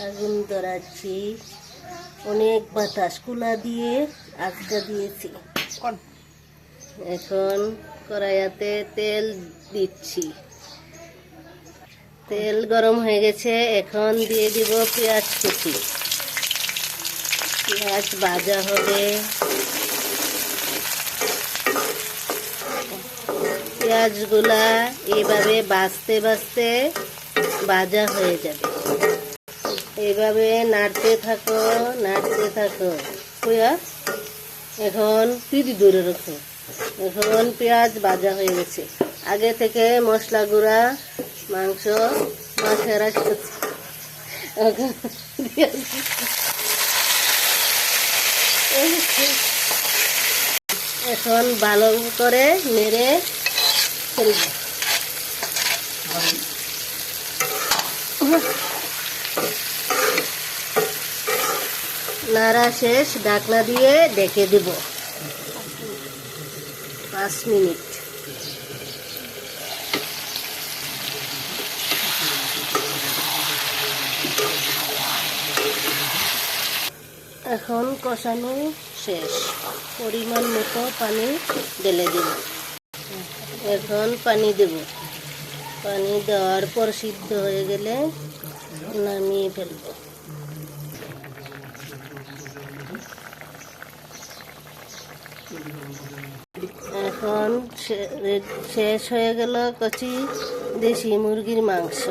আগুন ধরাচ্ছি, অনেক বাতাস কুলা দিয়ে আজকা দিয়েছি। এখন কড়াইতে তেল দিচ্ছি, তেল গরম হয়ে গেছে। এখন দিয়ে দিব পেঁয়াজ কুচি। পেঁয়াজ ভাজা হবে, পেঁয়াজগুলা এইভাবে ভাজতে ভাজতে ভাজা হয়ে যাবে। এইভাবে নাড়তে থাকো, নাড়তে থাকো। পেঁয়াজ এখন তিরি দূরে রাখো। এখন পেঁয়াজ ভাজা হয়ে গেছে। আগে থেকে মশলা গুঁড়া মাংস মাখে রাখতেছি। এখন ভালো করে নেড়ে ফেলব। নাড়া শেষ, ঢাকনা দিয়ে ঢেকে দেব 5 মিনিট। এখন কষানো শেষ, পরিমাণ মতো পানি ঢেলে দেব। এখন পানি দেব, পানি দেওয়ার পর সিদ্ধ হয়ে গেলে নামিয়ে ফেলব। এখন শেষ হয়ে গেল কচি দেশি মুরগির মাংস।